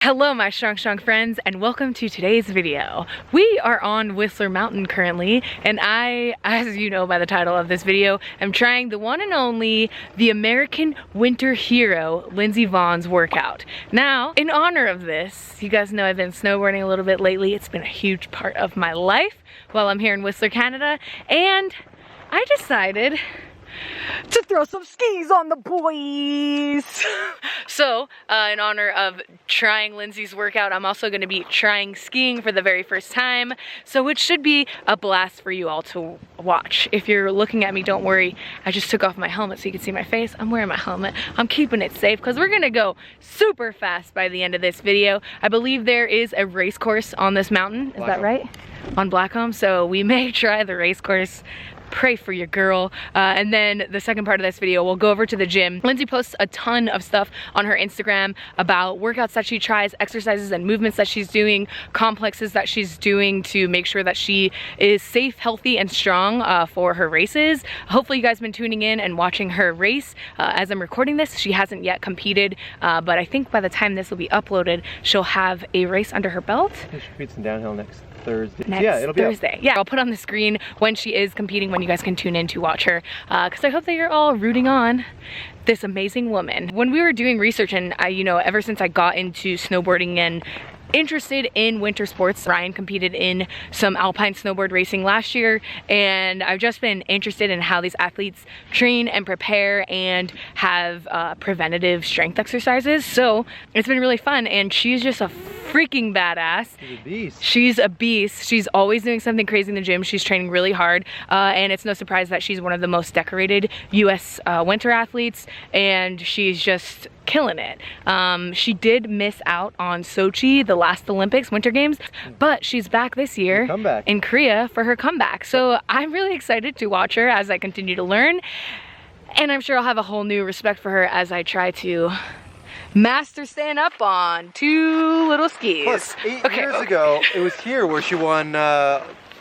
Hello my strong friends, and welcome to today's video. We are on Whistler Mountain currently, and I, as you know by the title of this video, am trying the one and only, the American winter hero, Lindsey Vonn's workout. Now, in honor of this, you guys know I've been snowboarding a little bit lately. It's been a huge part of my life while I'm here in Whistler, Canada, and I decided to throw some skis on the boys. So, in honor of trying Lindsey's workout, I'm also going to be trying skiing for the very first time. So it should be a blast for you all to watch. If you're looking at me, don't worry. I just took off my helmet so you can see my face. I'm wearing my helmet. I'm keeping it safe because we're going to go super fast by the end of this video. I believe there is a race course on this mountain. Is that right? On Blackcomb. So we may try the race course. Pray for your girl. And then the second part of this video, we'll go over to the gym. Lindsey posts a ton of stuff on her Instagram about workouts that she tries, exercises and movements that she's doing, complexes that she's doing to make sure that she is safe, healthy, and strong for her races. Hopefully you guys have been tuning in and watching her race. As I'm recording this, she hasn't yet competed, but I think by the time this will be uploaded, she'll have a race under her belt. She competes in downhill next Thursday. It'll be Thursday. Yeah, I'll put on the screen when she is competing, when you guys can tune in to watch her, because I hope that you're all rooting on this amazing woman. When we were doing research, and ever since I got into snowboarding and interested in winter sports, Ryan competed in some Alpine snowboard racing last year, and I've just been interested in how these athletes train and prepare and have preventative strength exercises. So it's been really fun, and she's just a freaking badass. She's a beast. She's a beast. She's always doing something crazy in the gym. She's training really hard, and it's no surprise that she's one of the most decorated US winter athletes, and she's just killing it. She did miss out on Sochi, the last Olympics, Winter Games, but she's back this year in Korea for her comeback. So I'm really excited to watch her as I continue to learn, and I'm sure I'll have a whole new respect for her as I try to master stand up on two little skis. Plus, 8 years ago, it was here where she won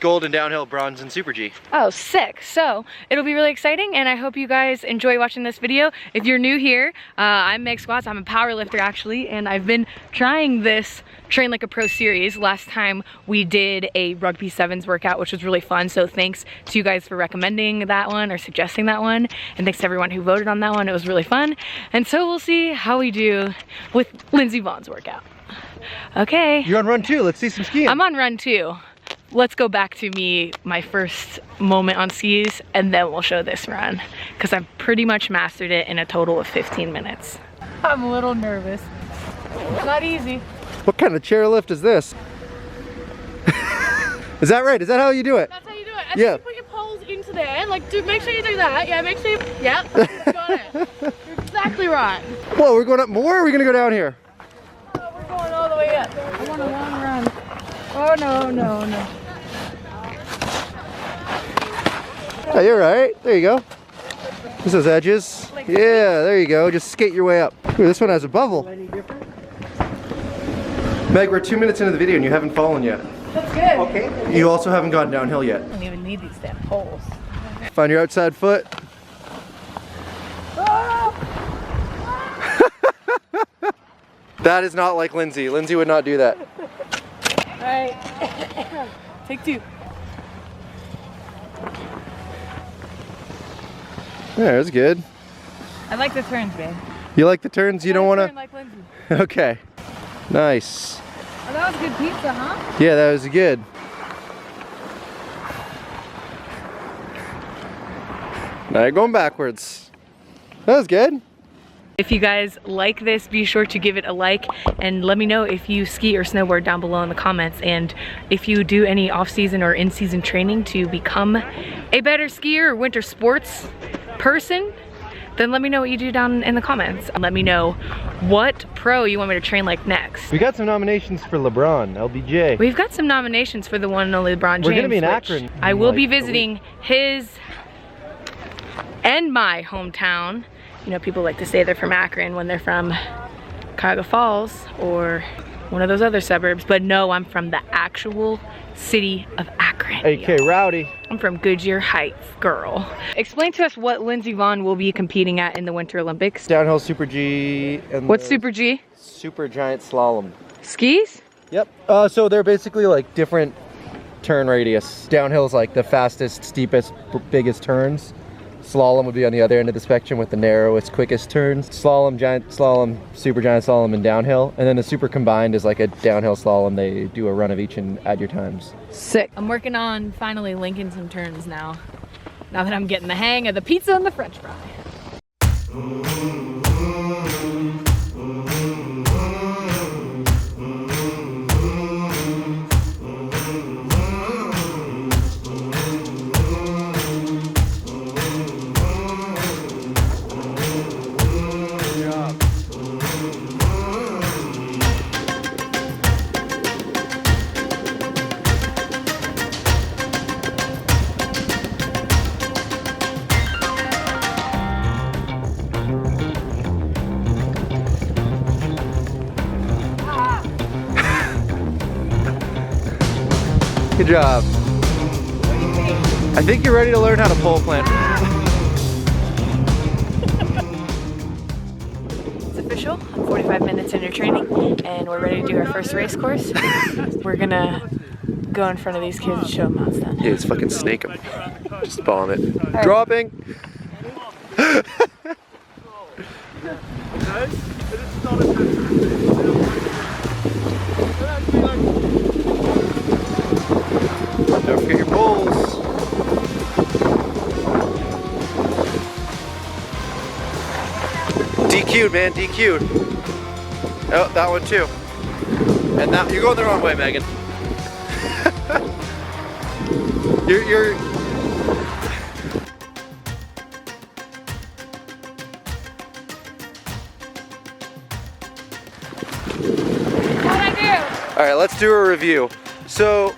gold in downhill, bronze in Super G. Oh, sick. So it'll be really exciting, and I hope you guys enjoy watching this video. If you're new here, I'm megsquats. I'm a power lifter actually, and I've been trying this Train Like a Pro series. Last time we did a rugby sevens workout, which was really fun. So thanks to you guys for recommending that one or suggesting that one, and thanks to everyone who voted on that one. It was really fun. And so we'll see how we do with Lindsey Vonn's workout. Okay. You're on run 2. Let's see some skiing. I'm on run 2. Let's go back to my first moment on skis, and then we'll show this run, because I've pretty much mastered it in a total of 15 minutes. I'm a little nervous. It's not easy. What kind of chairlift is this? Is that right? Is that how you do it? That's how you do it. And then you put your poles into there. Like, make sure you do that. Yeah, make sure you... Yeah, you got it. You're exactly right. Whoa, we're going up more, or are we going to go down here? Oh, we're going all the way up. I want a long run. Oh, no. Oh, you're right. There you go. This has edges. Yeah, there you go. Just skate your way up. Ooh, this one has a bubble. Meg, we're 2 minutes into the video and you haven't fallen yet. That's good. Okay. You also haven't gone downhill yet. I don't even need these damn poles. Find your outside foot. That is not like Lindsey. Lindsey would not do that. Alright. Take 2. Yeah, that's good. I like the turns, babe. You like the turns? You don't want to? Like Lindsey. Okay. Nice. Oh, that was good pizza, huh? Yeah, that was good. Now you're going backwards. That was good. If you guys like this, be sure to give it a like, and let me know if you ski or snowboard down below in the comments, and if you do any off-season or in-season training to become a better skier or winter sports person, then let me know what you do down in the comments. Let me know what pro you want me to train like next. We got some nominations for LeBron, LBJ. We've got some nominations for the one and only LeBron James. We're gonna be in Akron. I will be visiting his and my hometown. You know, people like to say they're from Akron when they're from Cuyahoga Falls or one of those other suburbs, but no, I'm from the actual city of Akron. AK Rowdy. I'm from Goodyear Heights, girl. Explain to us what Lindsey Vonn will be competing at in the Winter Olympics. Downhill Super G. And what's Super G? super giant slalom. Skis? Yep. So they're basically like different turn radius. Downhill is like the fastest, steepest, biggest turns. Slalom would be on the other end of the spectrum with the narrowest, quickest turns. Slalom, giant slalom, super giant slalom, and downhill. And then the super combined is like a downhill slalom. They do a run of each and add your times. Sick. I'm working on finally linking some turns now. Now that I'm getting the hang of the pizza and the french fry. Good job. I think you're ready to learn how to pole plant. It's official. I'm 45 minutes into training and we're ready to do our first race course. We're gonna go in front of these kids and show them how it's done. Yeah, just fucking snake them. Just bomb it. Right. Dropping. Don't forget your poles. DQ'd, man, DQ'd. Oh, that one too. And now you're going the wrong way, Megan. you're How'd I do? All right, let's do a review. So,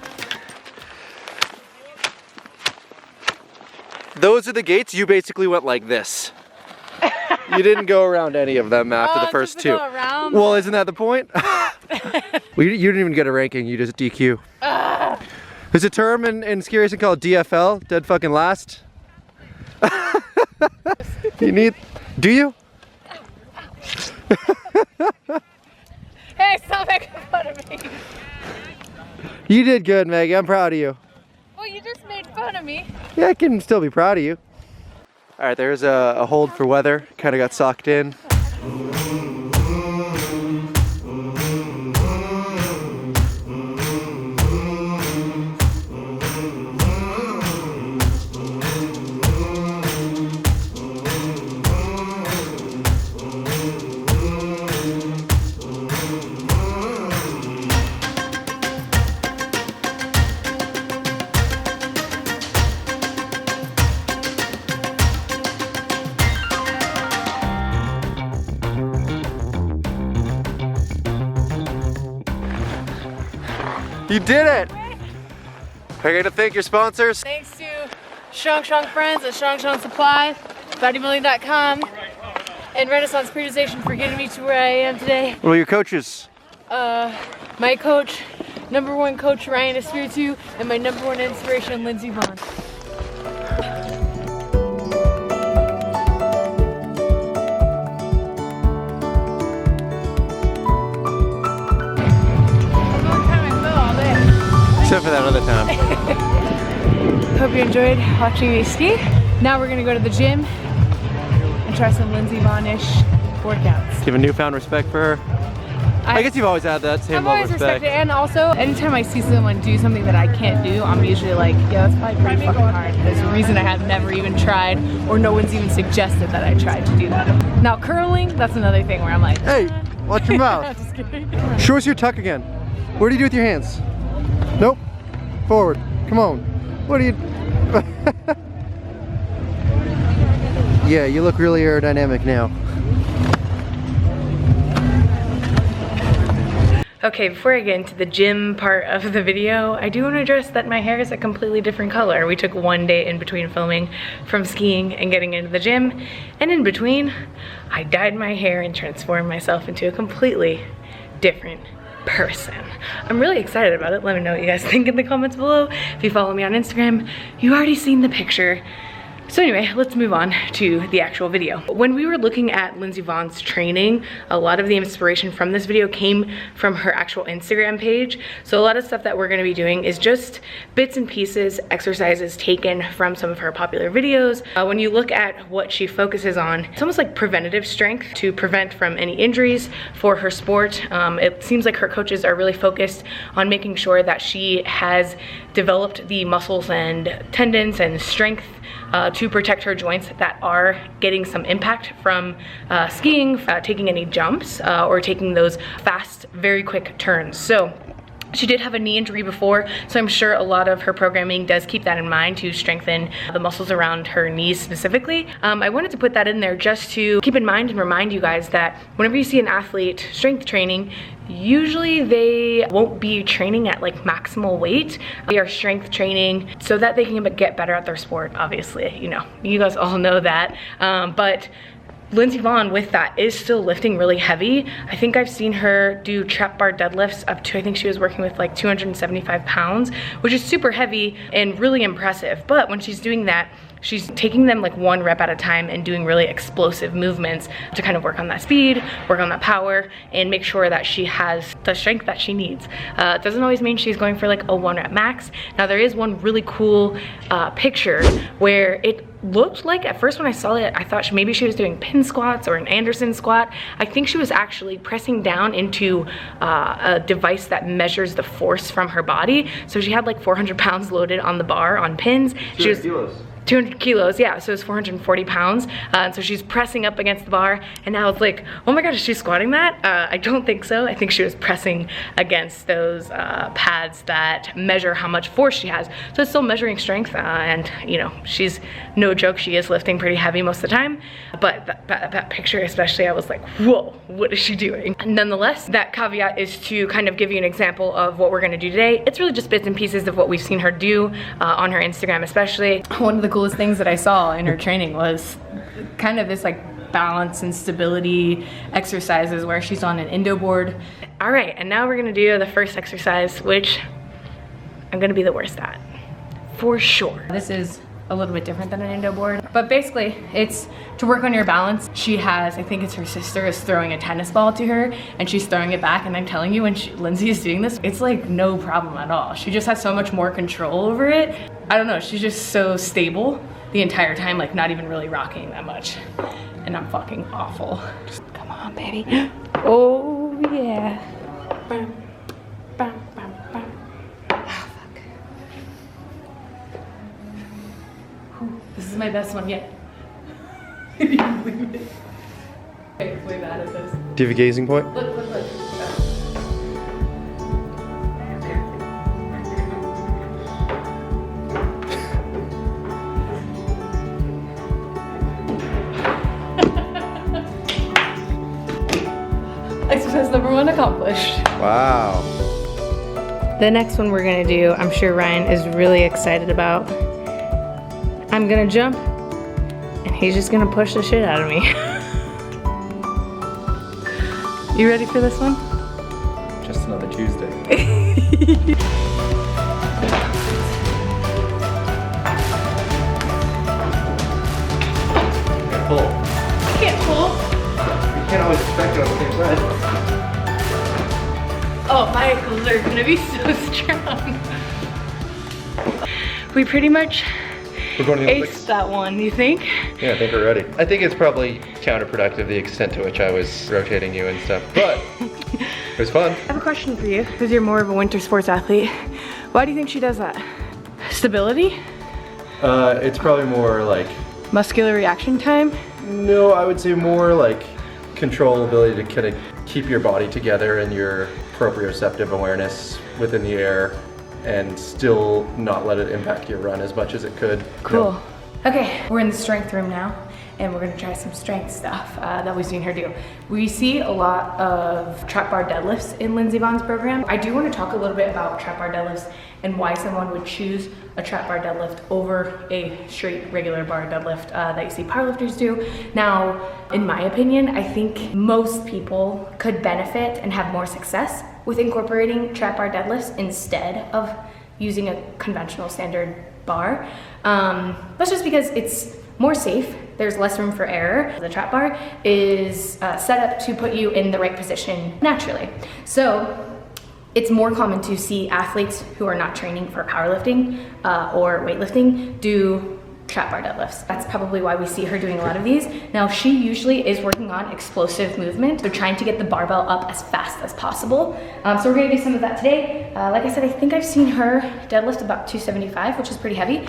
those are the gates. You basically went like this. You didn't go around any of them after the first two. Well, isn't that the point? Well, you didn't even get a ranking. You just DQ. There's a term in ski racing called DFL, dead fucking last. You need, do you? Hey, stop making fun of me. You did good, Maggie. I'm proud of you. Well, you just made fun of me. Yeah, I can still be proud of you. All right, there's a hold for weather. Kind of got socked in. You did it! I got to thank your sponsors. Thanks to PyeongChang friends at PyeongChang Supply, bodybuilding.com, and Renaissance Periodization for getting me to where I am today. What are your coaches? My coach, #1 coach Ryan Espiritu, and my #1 inspiration Lindsey Vonn. Except for that other time. Hope you enjoyed watching me ski. Now we're gonna go to the gym and try some Lindsey Vonn-ish workouts. Do you have a newfound respect for her? I guess you've always had that same level of respect. I've always respected it, and also anytime I see someone do something that I can't do, I'm usually like, yeah, that's probably pretty fucking hard. There's a reason I have never even tried, or no one's even suggested that I tried to do that. Now curling, that's another thing where I'm like, hey, watch your mouth. Just kidding. Show us your tuck again. What do you do with your hands? Nope. Forward. Come on. What do you... Yeah, you look really aerodynamic now. Okay, before I get into the gym part of the video, I do want to address that my hair is a completely different color. We took one day in between filming from skiing and getting into the gym, and in between, I dyed my hair and transformed myself into a completely different person. I'm really excited about it. Let me know what you guys think in the comments below. If you follow me on Instagram, you already seen the picture. So anyway, let's move on to the actual video. When we were looking at Lindsey Vonn's training, a lot of the inspiration from this video came from her actual Instagram page. So a lot of stuff that we're gonna be doing is just bits and pieces, exercises taken from some of her popular videos. When you look at what she focuses on, it's almost like preventative strength to prevent from any injuries for her sport. It seems like her coaches are really focused on making sure that she has developed the muscles and tendons and strength to protect her joints that are getting some impact from skiing, taking any jumps, or taking those fast, very quick turns. So she did have a knee injury before, so I'm sure a lot of her programming does keep that in mind to strengthen the muscles around her knees specifically. I wanted to put that in there just to keep in mind and remind you guys that whenever you see an athlete strength training, usually they won't be training at like maximal weight. They are strength training so that they can get better at their sport, obviously. You know, you guys all know that. But Lindsey Vonn with that is still lifting really heavy. I think I've seen her do trap bar deadlifts up to, I think she was working with like 275 pounds, which is super heavy and really impressive. But when she's doing that, she's taking them like one rep at a time and doing really explosive movements to kind of work on that speed, work on that power, and make sure that she has the strength that she needs. It doesn't always mean she's going for like a 1 rep max. Now there is one really cool picture where it looked like, at first when I saw it, I thought maybe she was doing pin squats or an Anderson squat. I think she was actually pressing down into a device that measures the force from her body. So she had like 400 pounds loaded on the bar on pins. She was 200 kilos, yeah, so it's 440 pounds. And so she's pressing up against the bar, and now it's like, oh my god, is she squatting that? I don't think so. I think she was pressing against those pads that measure how much force she has. So it's still measuring strength, and you know, she's no joke, she is lifting pretty heavy most of the time. But that picture especially, I was like, whoa, what is she doing? Nonetheless, that caveat is to kind of give you an example of what we're gonna do today. It's really just bits and pieces of what we've seen her do on her Instagram especially. One of the coolest things that I saw in her training was kind of this like balance and stability exercises where she's on an endo board. All right, and now we're gonna do the first exercise, which I'm gonna be the worst at, for sure. This is a little bit different than an endo board, but basically it's to work on your balance. She has, I think it's her sister is throwing a tennis ball to her and she's throwing it back, and I'm telling you, when Lindsey is doing this, it's like no problem at all. She just has so much more control over it. I don't know, she's just so stable the entire time, like not even really rocking that much. And I'm fucking awful. Just come on, baby. Oh yeah. Bam, bam, bam, bam. Oh, fuck. This is my best one yet. Can you believe it? Okay, it's way bad at this. Do you have a gazing point? Look, look, look. Exercise number 1 accomplished. Wow. The next one we're gonna do, I'm sure Ryan is really excited about. I'm gonna jump, and he's just gonna push the shit out of me. You ready for this one? Just another Tuesday. Pull. I can't pull. You can't always expect it on the same side. Oh, my ankles are gonna be so strong. We pretty much We're going to the Olympics. aced that one, you think? Yeah, I think we're ready. I think it's probably counterproductive, the extent to which I was rotating you and stuff, but it was fun. I have a question for you, because you're more of a winter sports athlete. Why do you think she does that? Stability? It's probably more like... Muscular reaction time? No, I would say more like control, ability to kind of keep your body together and your proprioceptive awareness within the air and still not let it impact your run as much as it could. Cool. No. Okay, we're in the strength room now, and we're gonna try some strength stuff that we've seen her do. We see a lot of trap bar deadlifts in Lindsey Vonn's program. I do want to talk a little bit about trap bar deadlifts and why someone would choose a trap bar deadlift over a straight regular bar deadlift that you see powerlifters do. Now, in my opinion, I think most people could benefit and have more success with incorporating trap bar deadlifts instead of using a conventional standard bar. That's just because it's more safe. There's less room for error. The trap bar is set up to put you in the right position naturally. So it's more common to see athletes who are not training for powerlifting or weightlifting do trap bar deadlifts. That's probably why we see her doing a lot of these. Now, she usually is working on explosive movement. They're trying to get the barbell up as fast as possible. So we're gonna do some of that today. Like I said, I think I've seen her deadlift about 275, which is pretty heavy.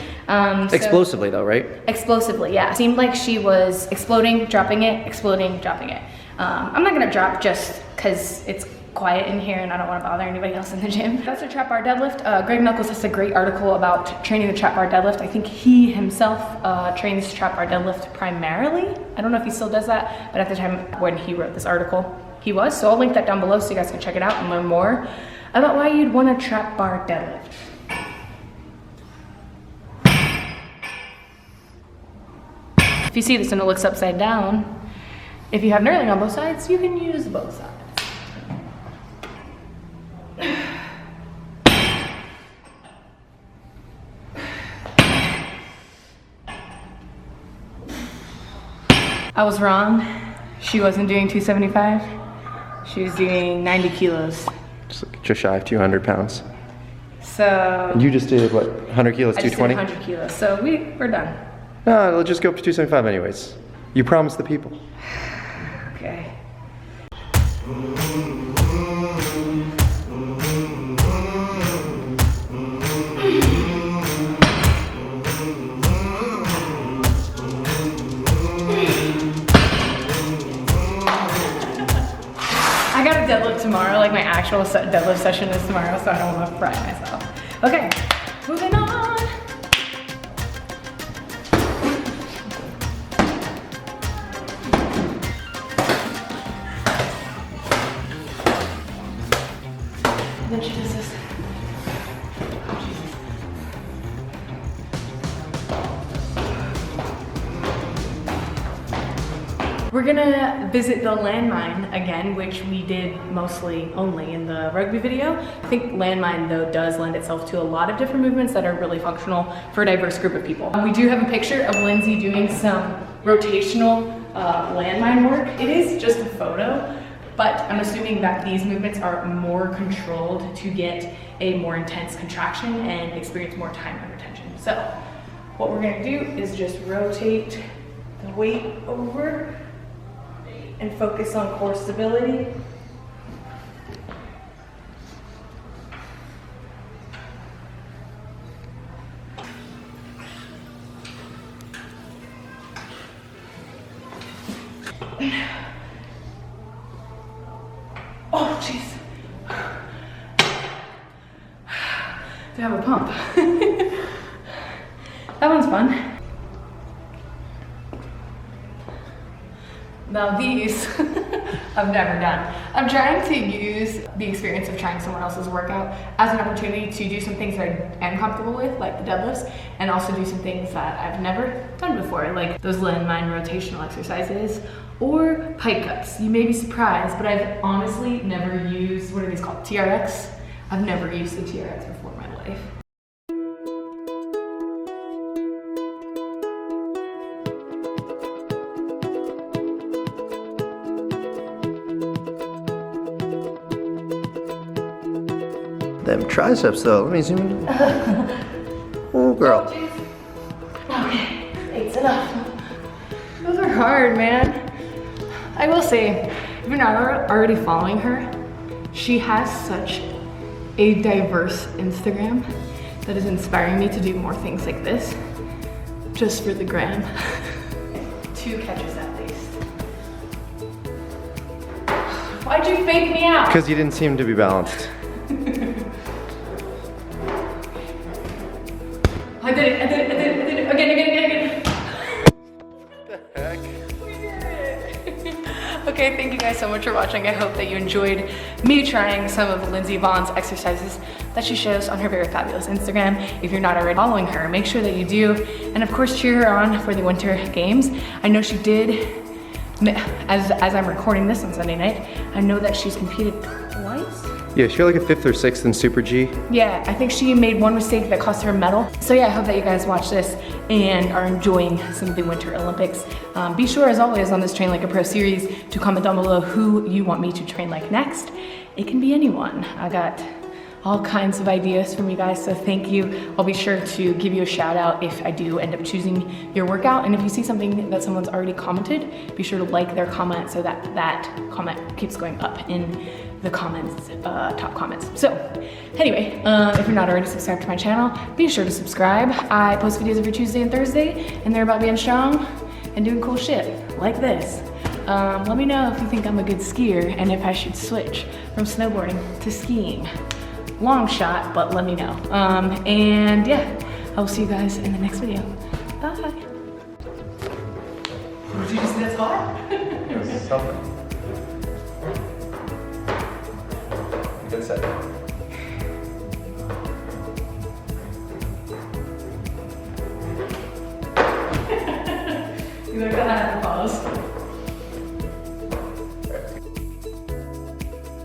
Explosively though, right? Explosively, yeah. Seemed like she was exploding, dropping it, exploding, dropping it. I'm not gonna drop just because it's quiet in here and I don't want to bother anybody else in the gym. That's a trap bar deadlift. Greg Knuckles has a great article about training the trap bar deadlift. I think he himself trains trap bar deadlift primarily. I don't know if he still does that, but at the time when he wrote this article, he was. So I'll link that down below so you guys can check it out and learn more about why you'd want a trap bar deadlift. If you see this and it looks upside down, if you have knurling on both sides, you can use both sides. I was wrong. She wasn't doing 275. She was doing 90 kilos. Just shy of 200 pounds. So. And you just did what, 100 kilos, 220? 100 kilos, so we're done. No, let's just go up to 275 anyways. You promised the people. Okay. I got a deadlift tomorrow, like my actual deadlift session is tomorrow, so I don't want to fry myself. Okay, moving on. Then she does this. We're gonna visit the landmine again, which we did mostly only in the rugby video. I think landmine though does lend itself to a lot of different movements that are really functional for a diverse group of people. We do have a picture of Lindsey doing some rotational landmine work. It is just a photo, but I'm assuming that these movements are more controlled to get a more intense contraction and experience more time under tension. So what we're gonna do is just rotate the weight over and focus on core stability. Oh, jeez. To have a pump. That one's fun. Now these, I've never done. I'm trying to use the experience of trying someone else's workout as an opportunity to do some things that I am comfortable with, like the deadlifts, and also do some things that I've never done before, like those landmine rotational exercises or pike cuts. You may be surprised, but I've honestly never used, what are these called, TRX? I've never used the TRX before in my life. Them triceps though, let me zoom in. Oh girl. Oh, okay, it's enough. Those are hard, man. I will say, if you're not already following her, she has such a diverse Instagram that is inspiring me to do more things like this, just for the gram. 2 catches at least. Why'd you fake me out? Because you didn't seem to be balanced. I did it, again. What the heck? We did it. Okay, thank you guys so much for watching. I hope that you enjoyed me trying some of Lindsey Vonn's exercises that she shows on her very fabulous Instagram. If you're not already following her, make sure that you do. And of course, cheer her on for the Winter Games. I know she did, as I'm recording this on Sunday night, I know that she's competed twice Yeah, she got like a 5th or 6th in Super G. Yeah, I think she made one mistake that cost her a medal. So yeah, I hope that you guys watch this and are enjoying some of the Winter Olympics. Be sure, as always, on this Train Like a Pro series to comment down below who you want me to train like next. It can be anyone. I got all kinds of ideas from you guys, so thank you. I'll be sure to give you a shout out if I do end up choosing your workout. And if you see something that someone's already commented, be sure to like their comment so that that comment keeps going up in the comments, top comments. So anyway, if you're not already subscribed to my channel, be sure to subscribe. I post videos every Tuesday and Thursday, and they're about being strong and doing cool shit like this. Let me know if you think I'm a good skier and if I should switch from snowboarding to skiing. Long shot, but let me know. And yeah, I will see you guys in the next video. Bye. Did you just see that spot? It was something. Good set.